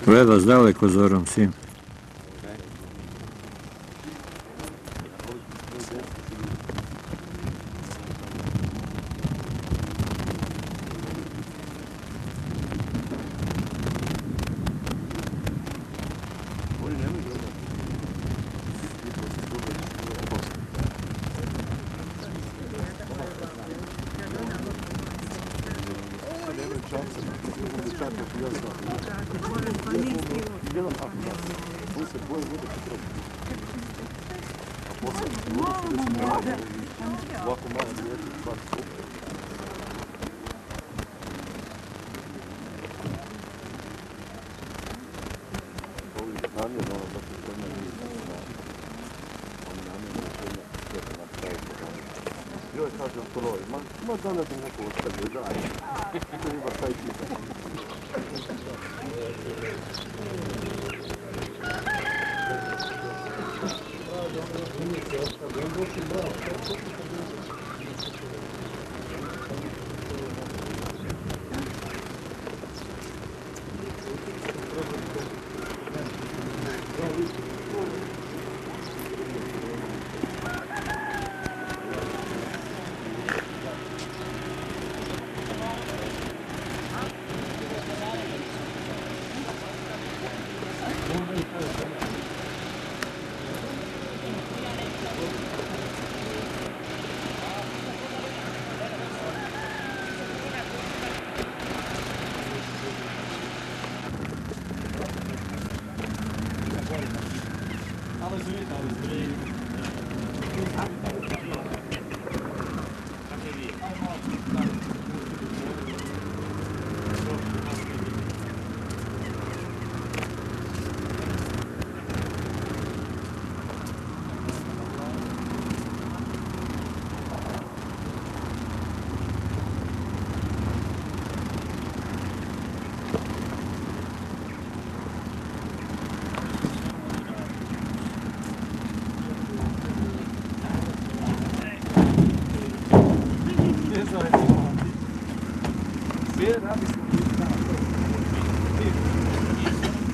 Gleda s daleko zorom sim. Joj, kažem troj, ma danas sam neko ostavio, daj. To ima taj čita.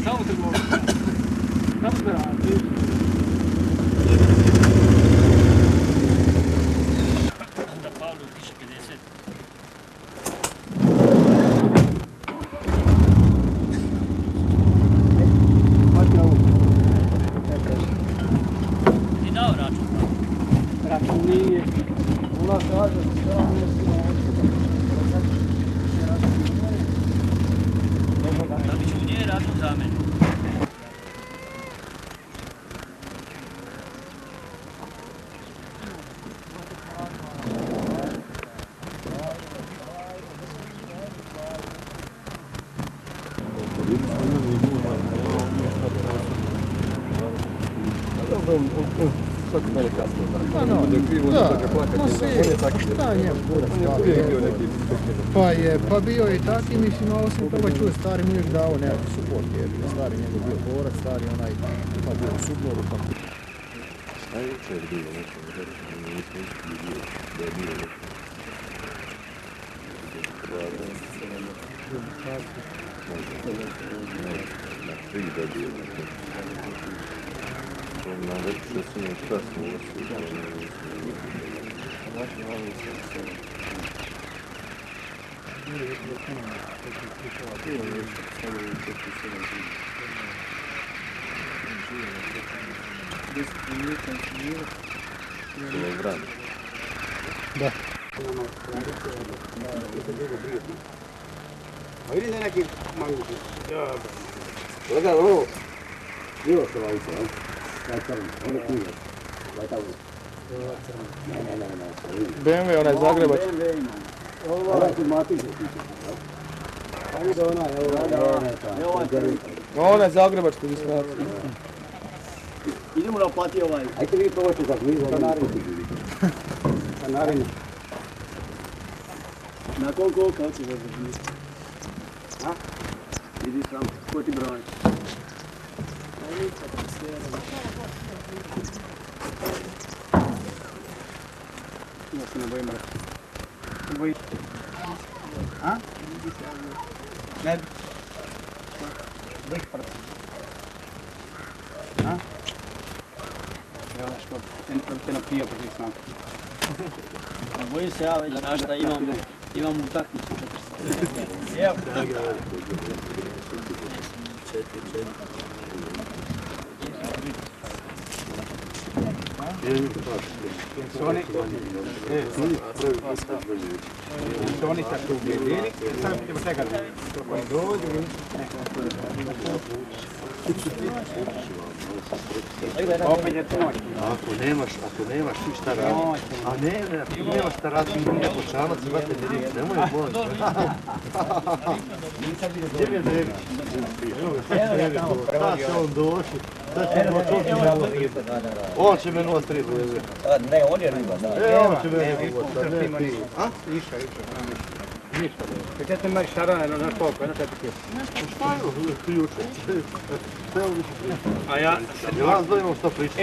Samo te govorim. Kako se radi? Da Pavlu piše 50. Ti dao račun? Račun nije. U nas kaže da Da bi ću u njej račun za mene. Svaki mene kasnije. Pa no, da, njemu pa bio je i taki, mislim, a osim toga čuje, stari mu uvijek dao nekakvi support, jer stari njegov bio borac, stari onaj, pa bio u Sudmoru, pa... Šta je jučer bilo nešto, nismo išli bio, da je bilo nešto. Na 3 da bio nešto. Na već što su mi šta smo ušli, da ne Da. A vidim da je neki manguši. Kolega, ovo, bilo što ovaj se, ovaj crni, on je knjiga, ovaj tamo. Ne. BMW, onaj Zagrebač. BMW imam. Ovaj tu matiče piće. A vidi onaj, evo ovaj. Onaj Zagrebački distraci. Idemo da plati ovaj. Ajte vi probajte za blizu, Sanarinu. Na koliko hoćeš da blizu? A? Vidi sam, ko ti broj? Ja se ne bojim rekao. Ne bojim. A? Ne. Evo što, te napija protiv snaka. Bojim se ja već našta imam utakmicu 40. Evo. Su oni sad tu ubjedili, sad ćemo čekati dok oni dođu. Opet je to noć. Ako nemaš ti šta raditi, a ne, ako nemaš šta raditi, idemo po čanac, imate Dević, nemoj moći. Gdje mi je Dević? Sad će on doći, sad će on doći. On će me nos tri dvije. Ne, on je riba, da. On će me nos tri. A? Iša. Ništa. Kad ćete imati šarane, no znaš koliko, jedno 4 kilo. Šta je ovo ključe? Sve ovo više priča. A ja... Ja vas dojmam šta priča.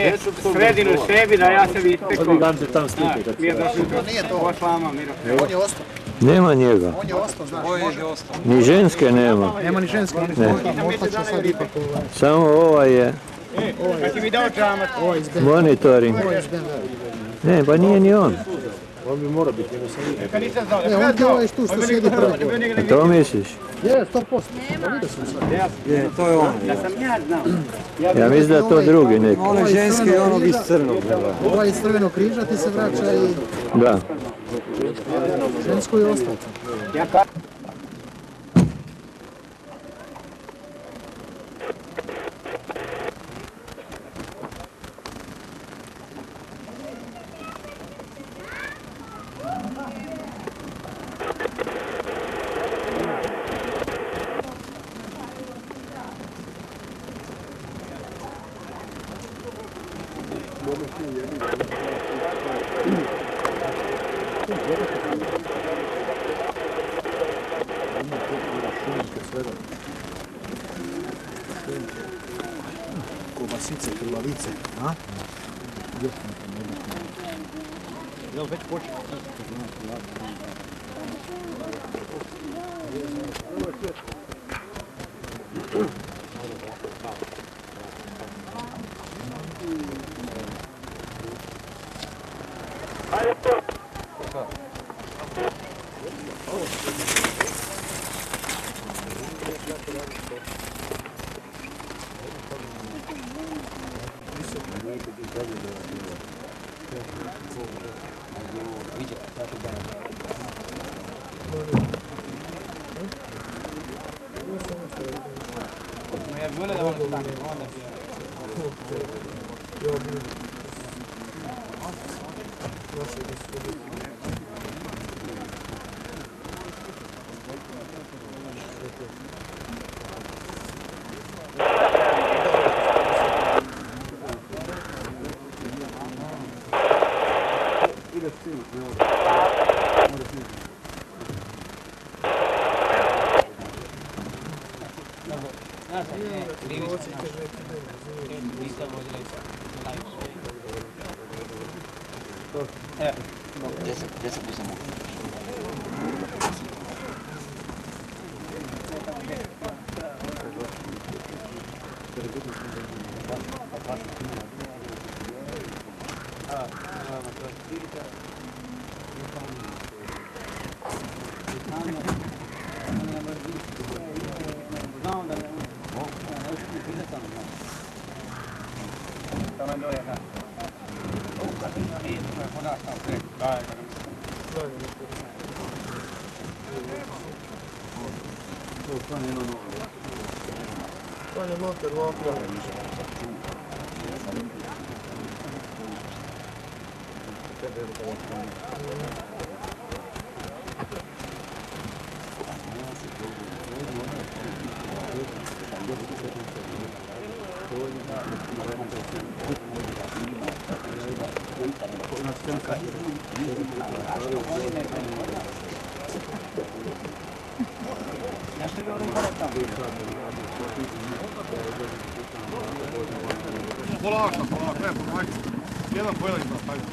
Sredinu sebi da ja sebi ispekao. Odbigam se tam slike kad Mir došli Nije to. ovo šlama, Miro. On je ostao. Nema njega. On je ostao, znaš. Ni ženske nema. Nema ni ženske, možda će sad ipak Samo ovaj je Kad ti mi dao džamat? monitoring. Ne, pa nije ni on. On bi mora biti, nego sam vidio. Kad nisam znao. Ne, on je ovaj tu što sjedi prvi. A to misliš? Je, 100%. Vidio sam sad. To je on. Da sam ja znao. Ja mislim da je to drugi neki. Ono ženski i onog iz crnog. Ovaj iz Crvenog križa ti se vraća i Da. žensko je ostao. Kobasice, krvavice, a? Jel već počeo? Gdje se pustimo? Polako, ajde. Jedan pojeli pa ajde.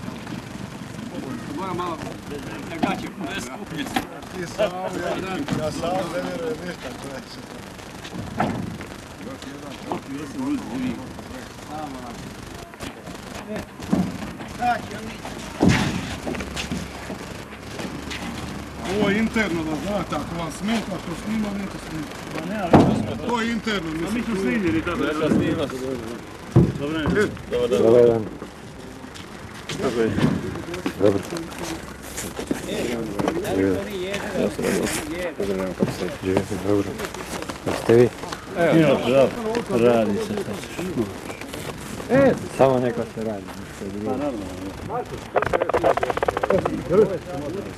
Mora malo na gaće. Ti sam, ja sam ne vjerujem ništa čovječe. Ovo je interno da znate, ako vam smeta što snima, neće snimati. To je interno, mislim. Mi smo snimljeni tada. Ja snima. Dobar dan. Dobar dan. Kako je? Dobro. Pozdravljam kako ste živjeti, dobro. Kako ste vi? Evo, radi se. Samo neka se radi.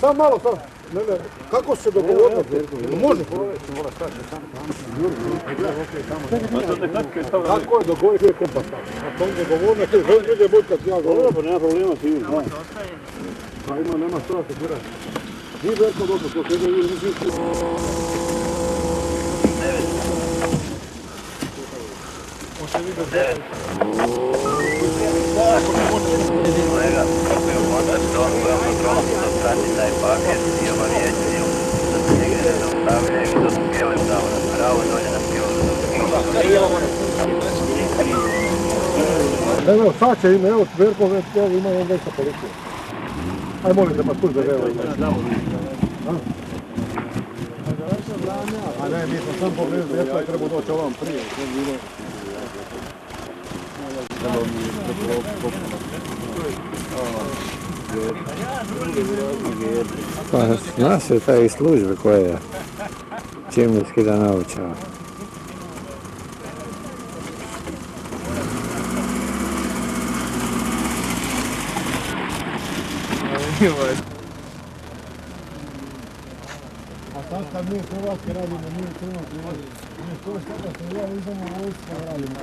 Sam malo, sam. Kako se dogovorilo? Može. Kako je dogovorio, je kompas tamo. A to je dogovorilo, ti želje biti kad ja govorim. Dobro, nema problema s njim. Pa nema što da se gledati. Nije veliko dobro, to sve da vidim, mislim. Kolega, kako je uvodač to on kojom kontrolom da prati taj paket i obavjećenju da se negdje ne zaustavlja i da su skele pravo na pravo, dolje na skelu da su skelu. Evo, sad će ime, evo, Verko već ima on već sa policijom. Aj, molim te, pa tu za evo. A ne, mi smo sam pogledali Verko i treba doći ovam prije. Pa zna se taj iz službe koja je čim ne skida naočala. A sad kad mi Hrvatski radimo, mi Hrvatski radimo. Mi to je sada što ja izamo vojska radimo.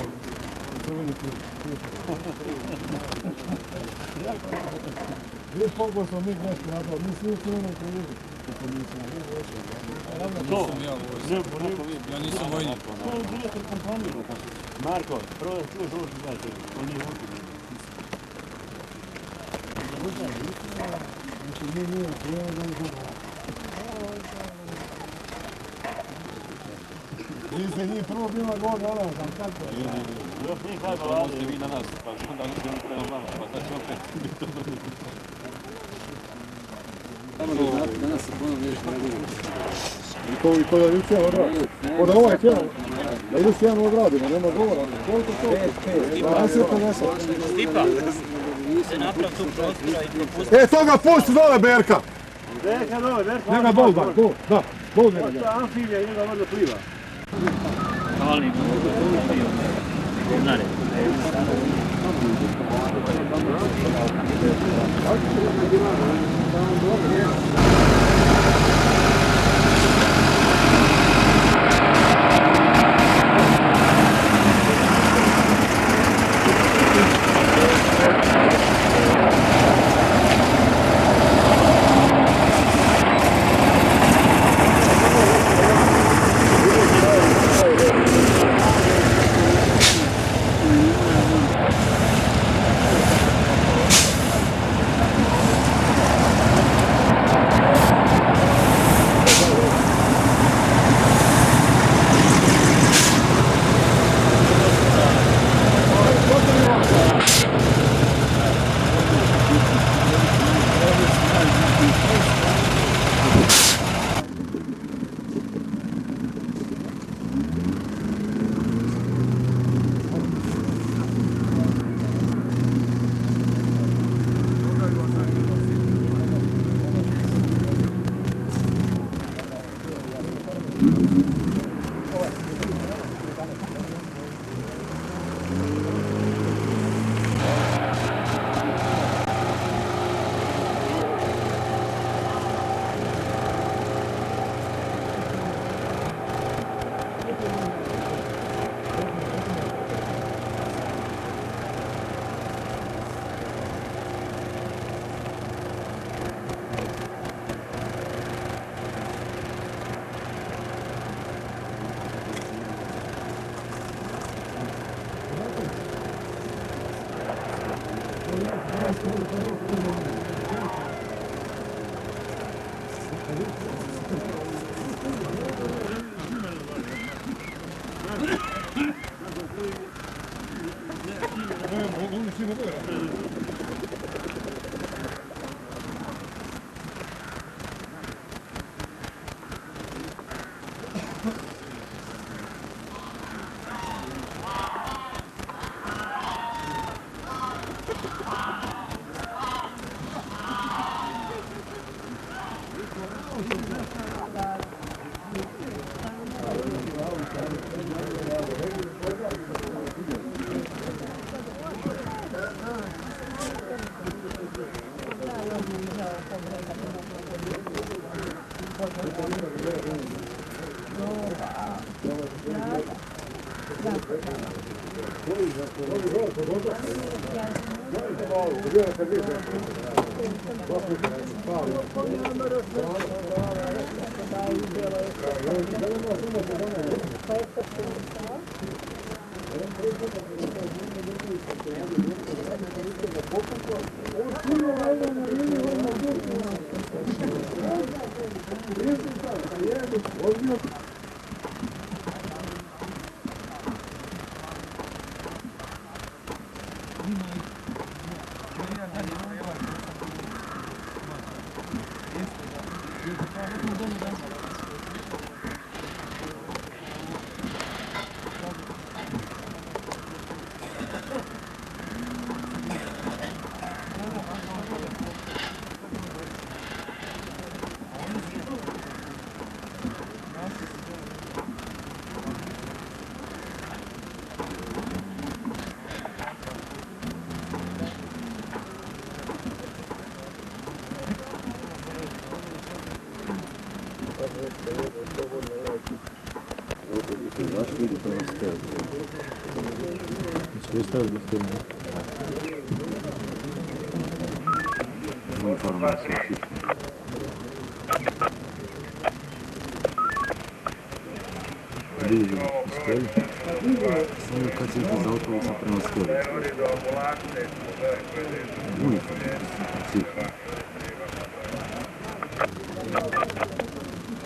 Vidite koliko smo mi greški napravili, mi svi Hrvatski krivi. To? Ja nisam vojnik. Marko, prvo da čuješ ovo što znači, on nije vojnik. Znači mi nije krivi. Vi se nije prvo bila godina, ono sam kako je. Još nije kaj balade. Možete vi na nas, pa onda ne ćemo prema vama, pa sad će opet biti to drugo. Danas se ponovno nešto I to da Lucijan odradi. Ko da ovaj tijelo, da Lucijan odradimo, nema govora. Koliko to? 20-50. Stipa, se naprav tu prostora i propusti. E, toga pusti dole, Berka! Berka dole, Berka. Njega dol, da, dol njega. To je amfibija i njega vrlo pliva. Ali, znare.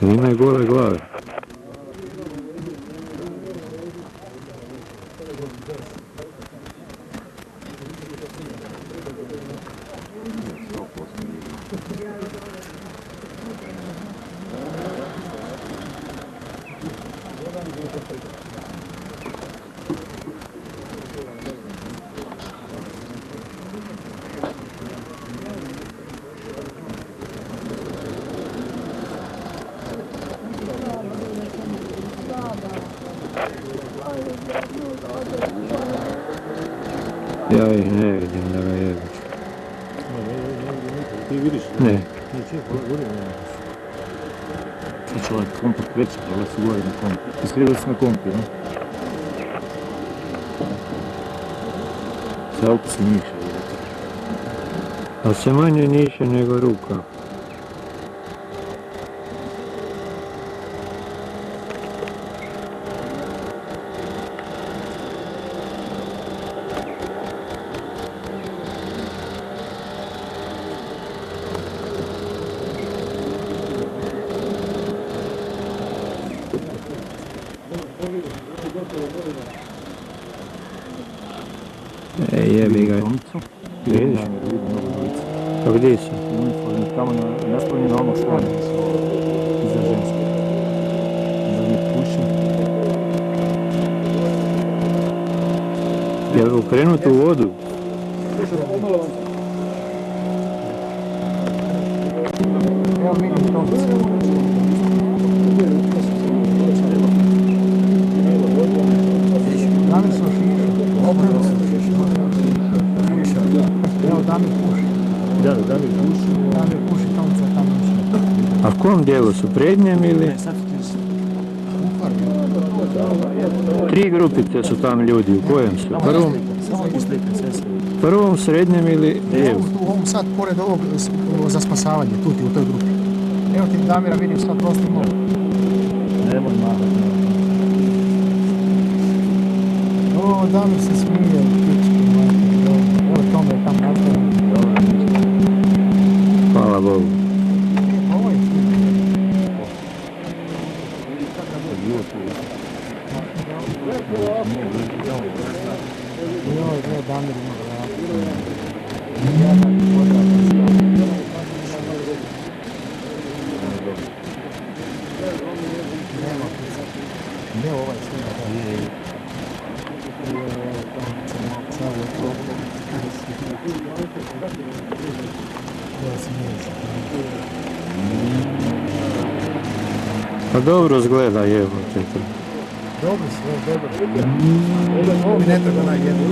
Imaju gole glave. Ja ih ne vidim da ga jedu. Ti vidiš? Ne. Znači ovaj kompakt veći, ali su gore na kompi. Iskrivili su na kompi, no? Sa okusom niša. Ali se manje niše nego ruka. Jebi ga. Vidiš? Pa gdje su? Uniformi tamo naslonjeni na ono strane su iza ženske. Da mi puši. Jel ukrenut u vodu? Evo vidim tomce. Damir su evo Damir puši. Da, Damir puši. Damir puši tomce tamo više. A v kom dijelu su? Prednjem ili? Tri grupice su tam ljudi, u kojem su? Prvom, srednjem ili lijevom? Tu ovom sad, pored ovog za spasavanje, tu ti u toj grupi. Evo ti Damira vidim sad prostim mogu. Nemoj malo. O, Damir se smije. Evo tome je tamo nastavljeno. Hvala Bogu. Ovo je Damir ima. Gdje ovaj snima? Pa dobro zgleda, jebote. Dobro sve, dobro. Ovo mi ne treba najjedno.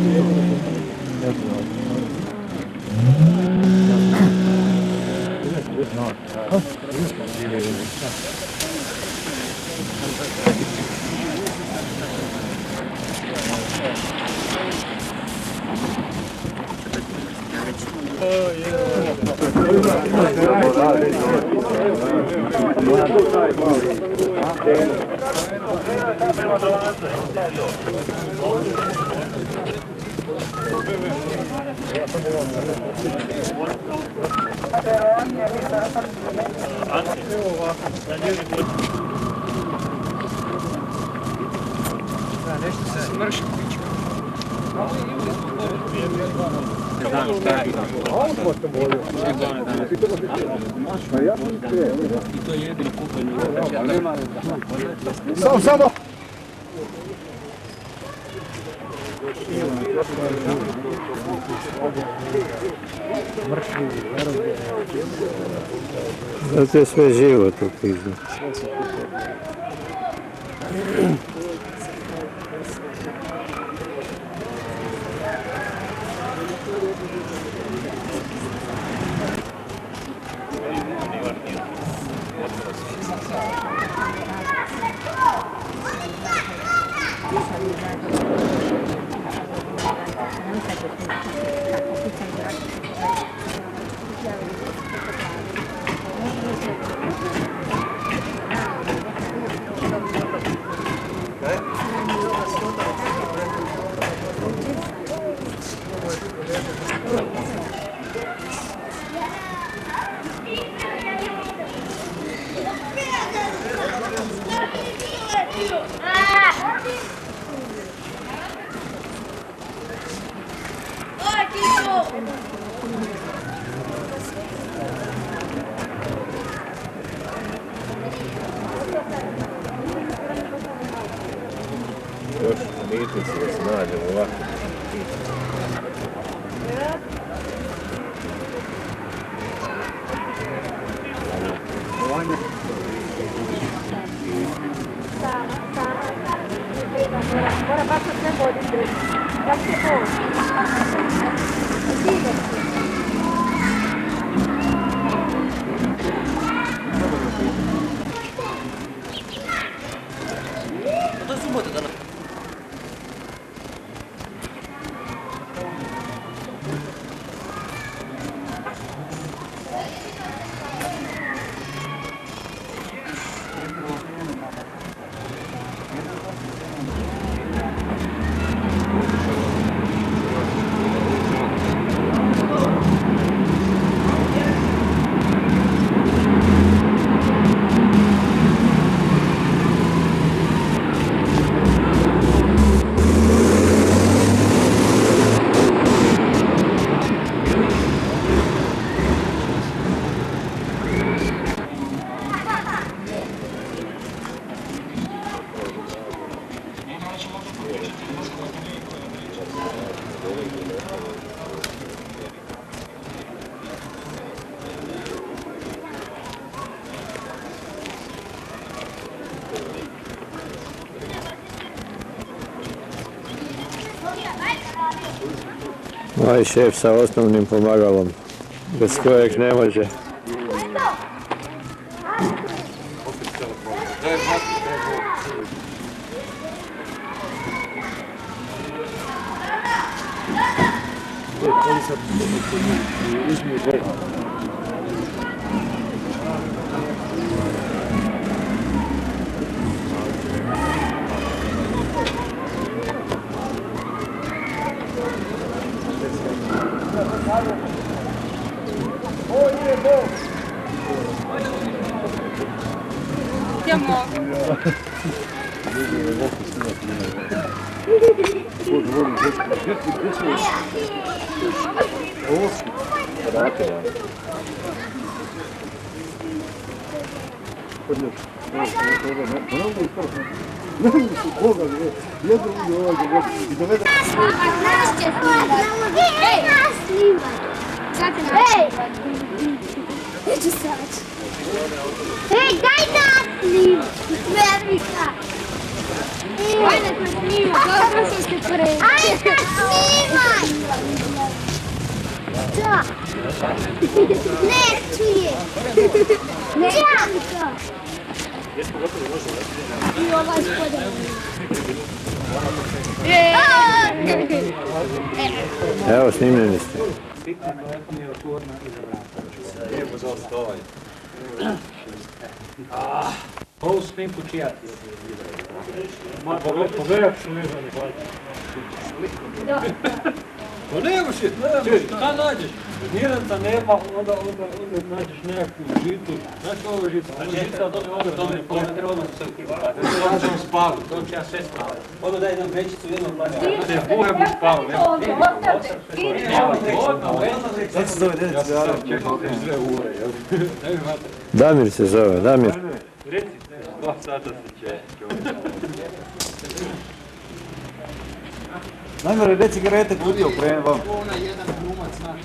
Samo! Zato je sve živo tu pizdu. Još mitnici da se nađemo ovako. Mora baš sve voditi. Kako se to? To je subota danas. Ovaj šef sa osnovnim pomagalom, bez kojeg ne može. Andiamo. Ej, daj naslim! Velika! Ajde, to snima, dobro sam se prvi. Ajde, snimaj! Da! Ne čuje! Ne čuje! I ovaj spodaj. Evo, snimljeni ste. Ovu snimku čija ti? Pogledaj što ne znam. Pa nemo shit, šta nađeš? Nijedanca nema, onda nađeš nekakvu žitu. Znaš ovo žitu? Ovo žica od ove odmah. To ne treba odmah se ukipati. To ćemo spaviti, to ću ja sve spaviti. Ono daj jednom većicu, jednom plaću. Ne, Boga bi spavao, nema. Sad se zove djeci, ja čekam te žre ure, jel? Damir se zove, Damir. Reci, 2 sata se će. Namjero je cigarete kudio prema vam. Ona jedan glumac, znaš,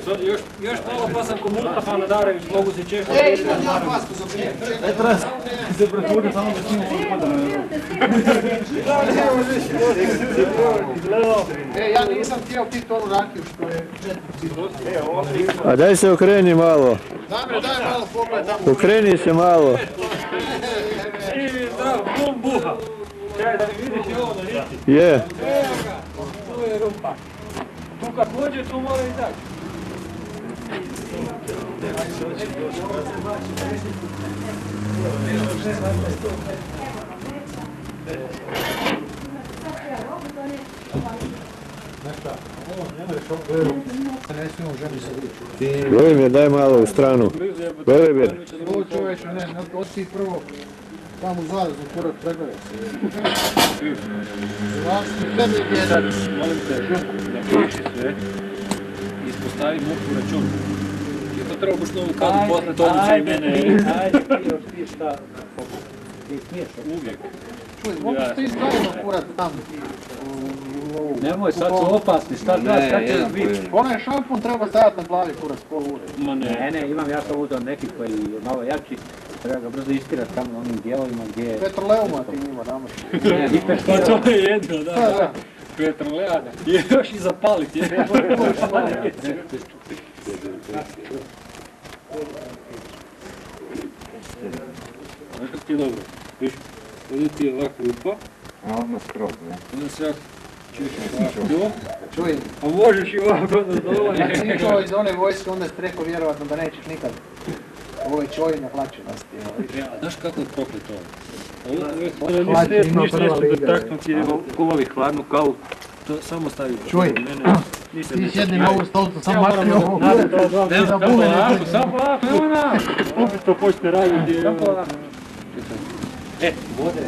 Sad još malo pa sam ko Mustafa Nadarević, mogu se češati. Ne treba se pretvoriti samo da snimamo ja nisam htio piti onu rakiju što je četnici. A daj se okreni malo. Damir, daj malo pogled tamo. Okreni se malo. Živi zdrav, bum buha. Čaj da mi vidiš i ovo na riti. Je. Evo ga, tu je rupa. Tu kad pođe, tu mora i tak. Vojmir, daj malo u stranu. Velibir. Ovo čovječe, ne, oti prvo tamo zalazu, kurat pregledaj se. Tebi je jedan. Molim te, napiši sve. Ispostavi MUP račun. I to treba baš novu kadu poslati odliče i mene. Ajde, ti šta? Ti smiješ uvijek. Čuj, mogu ti zajedno kurat tamo. Nemoj, sad su opasni, šta ćeš biti? Onaj šampon treba stajati na glavi kurat pol ure. Ma ne, imam ja to uzeo neki koji je malo jači. Treba ga brzo istirati tamo na onim dijelovima gdje je... Petroleuma ti njima damo. Pa to je jedno, da. Petrolea, je još i zapaliti. Znaš kako ti je dobro? Viš, ovdje ti je ovako rupa. A odmah skroz, ne? Onda se ovako čuš ovako. Čuj, A možeš i ovako da dovolj. ako si išao iz one vojske, onda si rekao vjerovatno da nećeš nikad ove čoji na hlačenosti. Znaš kako je prokleto ovo? Ništa neću dotaknuti jer kuvavi hladnu kavu. To samo stavi. Čuj, ti sjedni na ovu stolicu, sam makni ovo. Samo polako, opet to počne raditi. Samo polako. Vode.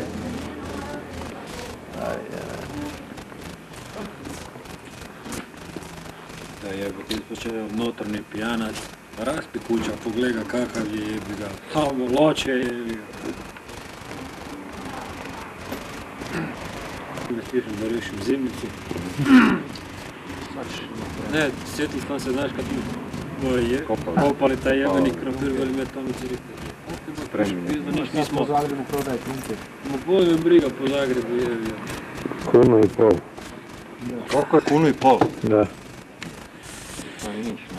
Da jebote, ispočeo notorni pijanac, raspi kuća, pogleda kakav je jebi ga, tamo loče jebi ga. Ne stižem da riješim zimnicu. Ne, sjetili smo se, znaš kad kopali taj jebeni krompir, veli me tamo cirite. Po Zagrebu prodaje krumpir. Ma bolje me briga po Zagrebu jebi ga. Kunu i pol. Koliko je kunu i pol? Da. To je ništa.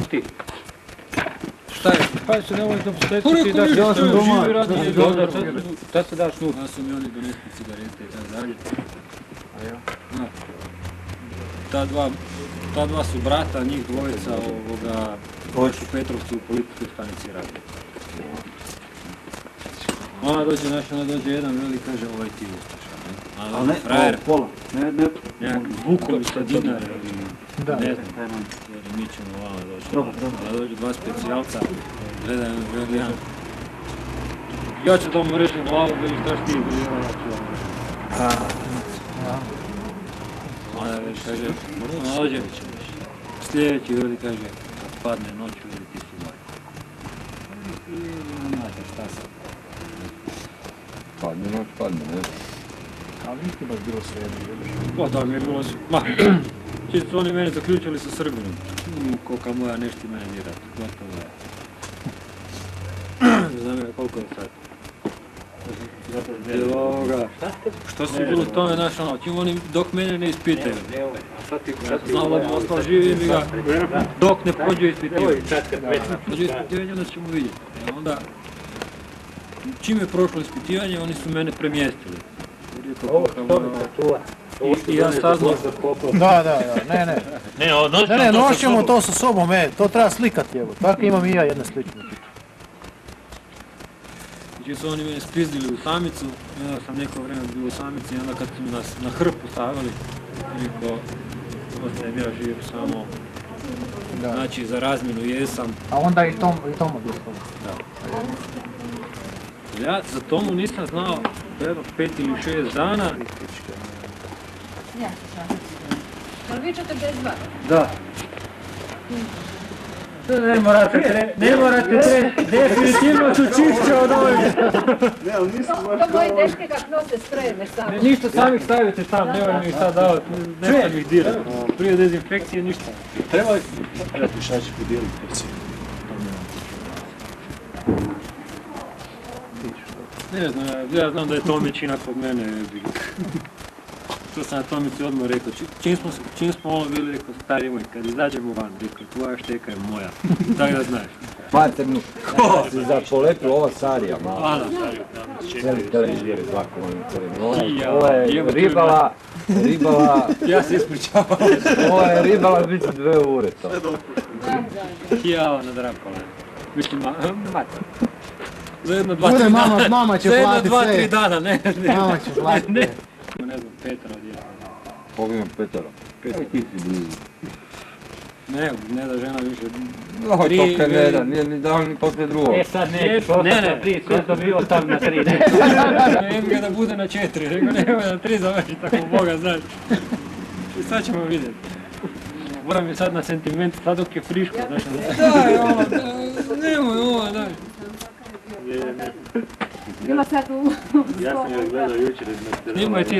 Ti. Šta je? Pa se nemoj da posjetiti ti daš ja sam doma. Šta se daš nu? Da su mi oni donesli cigarete i tako dalje. A ja? Ta dva su brata, njih dvojica koji su Petrovci u policijskoj stanici radi. Ona dođe jedan veli i kaže ovaj ti ustaša. Ali ne, pola. Vuković sa Dinara. Da. Ne znam, kaže, mi ćemo ovamo doći. Da dođu dva specijalca, gledam. Ja ću tomu reći na glavu, već šta ti Ona već kaže, dođe, sljedeći veli kaže, kad padne noć, veli ti si moj. Znate šta sam. Padne noć, padne, ne? Ali niti baš bilo sve jedno. Pa da mi je bilo sve. Ma, čisto su oni mene zaključili sa Srbinom. Kolika moja nešti mene dira. Gotovo je. Ne znam ja koliko je sad. Što su bilo tome naš ono, čim oni dok mene ne ispitaju. Ja sam znao da bi ostao živi mi ga dok ne prođu ispitivanje. Prođu ispitivanje onda ćemo vidjeti. Onda, čim je prošlo ispitivanje, oni su mene premjestili. I ja saznao... Da, ne, nošćemo to sa sobom, to treba slikati, evo. Tako imam i ja jedne slične. Znači su oni mene spizdili u samicu, ja sam neko vrijeme bio u samici i onda kad su nas na hrpu stavili, neko, ostajem ja živ samo, znači za razmjenu jesam. A onda i Tomo bio s Da. Ja za Tomu nisam znao jedno 5 ili 6 dana. Ja, ali vi 42? Da. Ne morate, definitivno su čišće od ovih. To moji dečke kak nose sprejene sami. Ništa samih stavite tam, nemoj mi ih sad davati, ne sam ih dirati. Prije dezinfekcije ništa. Treba ti šta će podijeliti perciju. Ne znam, ja znam da je Tomić inak od mene. To sam na Tomici odmah rekao, čim smo ovo bili, rekao, stari moj, kad izađemo van, rekao, tvoja šteka je moja, tako da znaš. Maternu, si zapolepio ova Sarija malo. Ana, Sarija, Cijeli televizor je zvako ovim crvenim. Ovo je ribala, ja se ispričavam. Ovo je ribala biti 2 ure to. Kijava nadrapala. Mislim, mater. Za jedno, Bude, mama će platiti sve. 2-3 dana, ne. Mama će platiti. Ne znam, Petra odjela. Pogledam Petara. Aj ti si blizu. Ne da žena više. No, toke ne da, nije ni dao ni poslije drugog. Sad neću, ostati 3, sve to bilo tam na 3. Ne bi ga da bude na 4, rekao nemoj na 3 završi, tako Boga znaš. I sad ćemo vidjeti. Moram je sad na sentiment, sad dok je friško, znaš. Daj ovo, nemoj ovo, daj. Bila sad u... Ja sam joj gledao jučer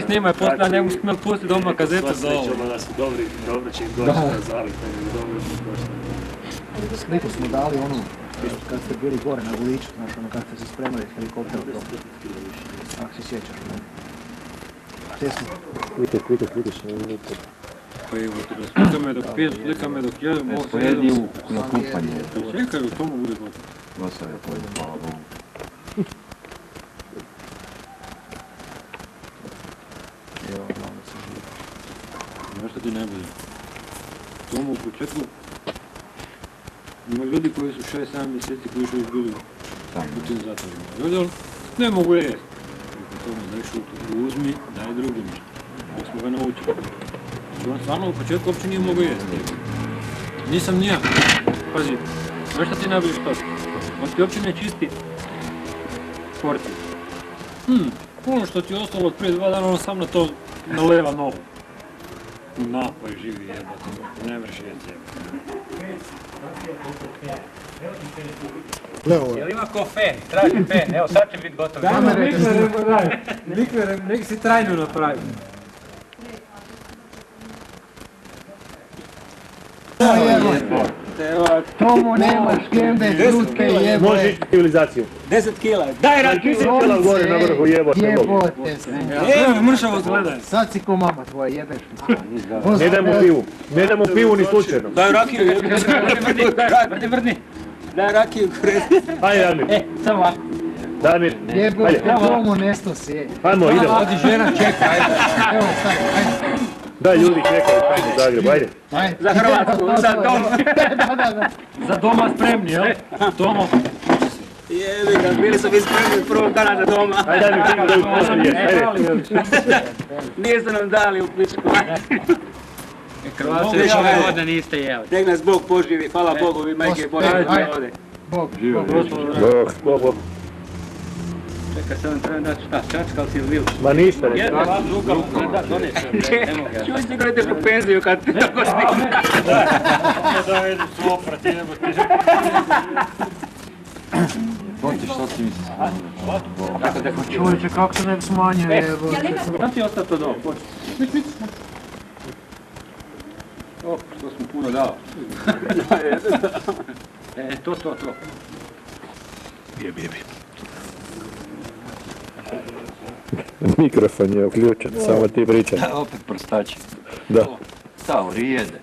Snimaj, poslije ja ne mogu smjel pustiti doma kazetu za ovo. Srećemo da su dobro će im doći na zalik, dobro će im doći. Sliku smo dali onu, kad ste bili gore na Guliću, znaš, ono kad ste se spremali s helikopterom. Ako se sjećaš. Gdje smo? Vidiš. Pa evo ti da slika me dok jedem, ovo se Pojedi jedem. na kupanje. Čekaj, u tomu bude gotovo. Dosta je pojedi, hvala Bogu. Evo, malo se živi. Znaš što ti ne bude? Tomu u početku ima ljudi koji su 6-7 mjeseci koji su još bili u tim zatvorima. Ljudi, ali ne mogu jesti. Tomu daj šutu, uzmi, daj drugim. Dok smo ga naučili. I on stvarno u početku uopće nije mogu jesti. Nisam ni ja. Pazi, znaš što ti najbolje što? On ti uopće ne čisti porcije. Ono što ti je ostalo od prije 2 dana, on sam na to naleva novo. Napoj živi jebati, ne vrši jesti jebati. Jel ima ko fen? Tražim fen, evo sad će biti gotovo. Daj me likler, nek si trajno napravi. Tomo nemaš kembe, krutke jebote. Može civilizaciju. 10 kila, daj rakiju! 10 kila gore na vrhu jebote. Jebote se. Evo, mršavo gledaj. Sad si ko mama tvoja, jebeš. Ne dajmo pivu. Ne dajmo pivu ni slučajno. Daj rakiju, vrni. Daj rakiju, kred. Ajde, Damir. Samo ovako. Damir. Jebote, Tomo nesto si je. Ajmo, idemo. Odi žena, čekaj. Evo, stani, ajde. Daj, ljudi, čekaj, tamo u Zagrebu, ajde. Za Hrvatsku, za dom. Da. Za doma spremni, jel? Tomo. Jebi ga, bili su vi spremni prvog dana za doma. Ajde, Damir, čekaj da uposlije, ajde. Niste nam dali u pličku. Hrvatske ove vode niste jeli. Nek nas Bog poživi, hvala Bogu, vi majke Bože ovdje. Bog. Bog. Čekaj, sad vam trebam dati šta, čačkal si ili Ma ništa, ne. jedna ruka ne da, donese. Čuj si gledate po penziju kad ti tako stigne. Ne dovedi svopra, ti nego ti. Hoćeš, što si misliš? Čovječe, kako se ne smanjuje? Kad ti ostao to dao? O, što smo puno dao. To. Jebi. Mikrofon je uključen, samo ti pričaj. Opet prstači. Da. Tauri jede.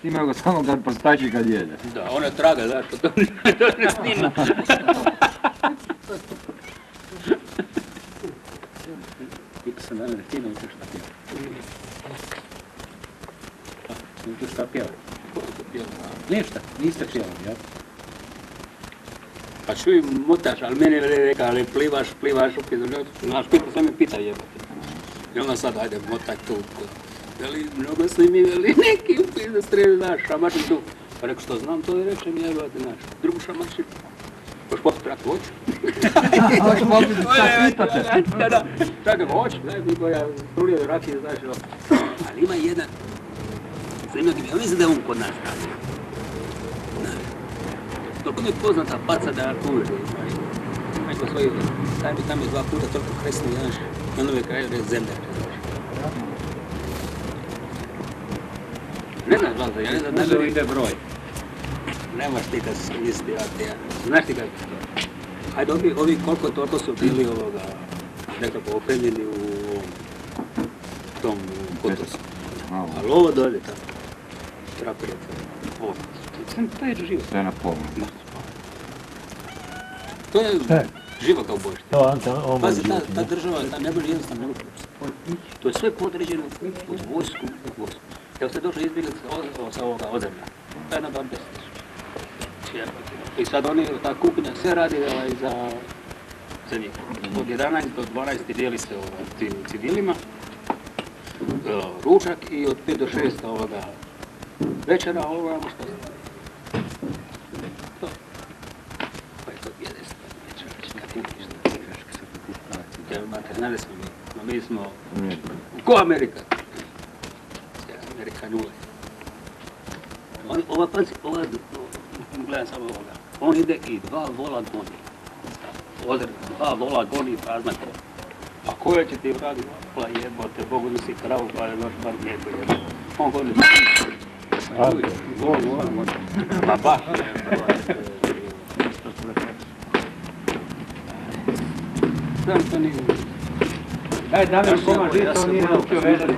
Imaju ga samo kad prstači kad jede. Da, ona traga, zašto to ne snima. Pita sam dana da ti nam šta pjeva. Tu šta pjeva? Ništa, niste pjevali, jel? Pa čuj, motaš, ali meni je reka, ali plivaš, znaš, sam me pita jebati. I onda sad, ajde, motaj tu. Veli, mnogo snimi, veli, neki upis da strebi, znaš, šamačim tu. Pa rekao, što znam, to i rečem, jebati, znaš, drugu šamačim. Hoš popit prati hoću. Hoš popit, sad pitate. Da, čakaj, hoću, znaš, niko ja prulio rakije, znaš, ali ima jedan, zanimljiv, ja mislim da je on kod nas radio. Toliko mi je poznata paca da kuži, znaš. Neko svoji, taj mi tam je 2 puta toliko kresni, znaš, i onda uvijek kraje zemlja, znaš. Ne znaš, Valda, ja ne znam da li ide broj. Nemaš ti kad se misli, ja. Znaš ti kad, hajde ovi koliko toliko su bili ovoga, nekako opremljeni u tom Kotorsu. Ali ovo dolje tamo, trapirje, ovo. To je živo. Sve na polu. To je živo kao božite. Pazi, ta država, ta ne može jednostavno ne može. To je sve podređeno uz vojsku. Evo ste došli izbjegli sa ovoga ozemlja. To je jedna 20 000. I sad oni, ta kupina, sve radi za njih. Od 11 do 12 dijeli se tim civilima, ručak i od 5 do 6 ovoga večera, ovoga, što je. Pa je to jede se večera, kad kupiš da kažeš, znali smo mi, no mi smo, ko Amerika? Amerika nula. Ova, pazi, gledam samo ovoga, on ide i 2 vola goni. Odredno, 2 vola goni prazna kola. A koja će ti raditi? Pa jebote, Bogu nosi kravu, pa je još bar mlijeko jebote. On goni ma baš znam to nije. Daj, Damir, pomaži, to nije naučio vezati.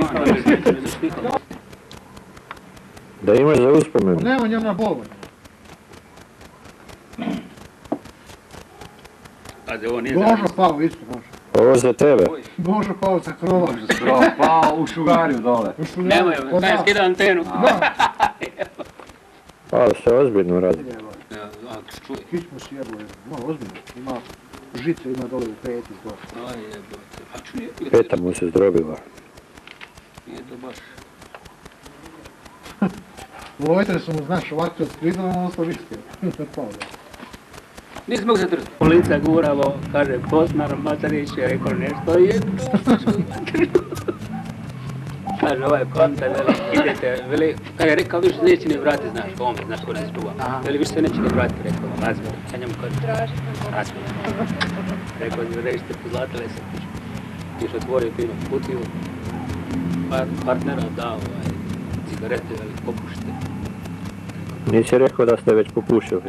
Da imaš za uspomenu. Nema njom na bolovanju. Božo pao isto, Božo. Ovo za tebe. Božo pao sa krova. Pao u šugariju dole. Nemoj, kaj skida antenu. Pa se ozbiljno radi. Hić mu si jebo, malo ozbiljno. Ima žice, ima dole u peti. Peta mu se zdrobila. Nije to baš. Vojte su mu, znaš, ovako skridno, ono ostao viške. Nisam mogu se držati. Policija guralo, kaže, Bosnar Matarić je rekao nešto i je kaže, ovaj panta, veli, idete, veli, kada je rekao, više se neće ni vratiti, znaš, po ovome, znaš, ko ne čuva. Veli, više se neće ni vratiti, rekao, razmjer, ja njemu kaže, razmjer. Rekao, rešte, pozlatile se, tiš otvorio fino kutiju, partnera dao, cigarete, veli, popušite. Nisi rekao da ste već popušili.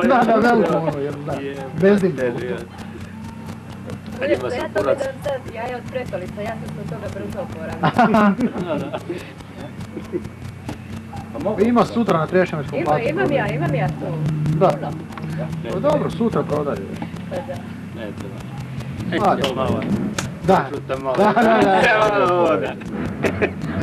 Da, veliko ono, jer da, bez dimno. Kad ima sam kurac. Ja je od pretolica, ja sam se od toga brzo oporavila. Ima sutra na Trešemačkom platu. Imam ja tu. Da. Pa dobro, sutra prodaju. Ne treba. Da. Da.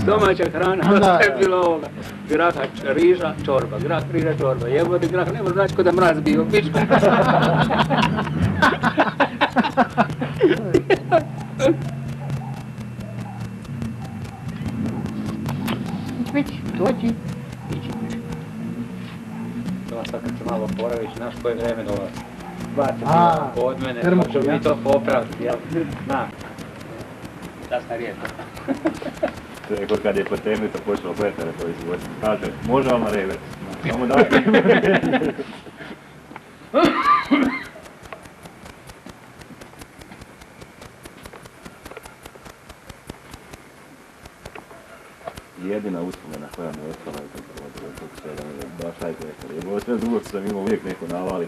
Domaća hrana, sve je bilo ovoga. Graha, riža, čorba, grah, riža, čorba. Jebote grah, nema znači ko da mraz bio, pička. već doći. To sad kad se malo oporaviš, znaš koje vreme dolazi. Bacite A, od mene, termokom, pa ću ja? mi to popraviti, jel? Na. Da sam rijeto. Rekao kad je po temi to počelo petare to izvoditi. Kaže, može vam revers. Samo da. Jedina uspomena koja mi je ostala je kako svega, baš taj petar. Jer ovo sve drugo što sam imao uvijek neko navali.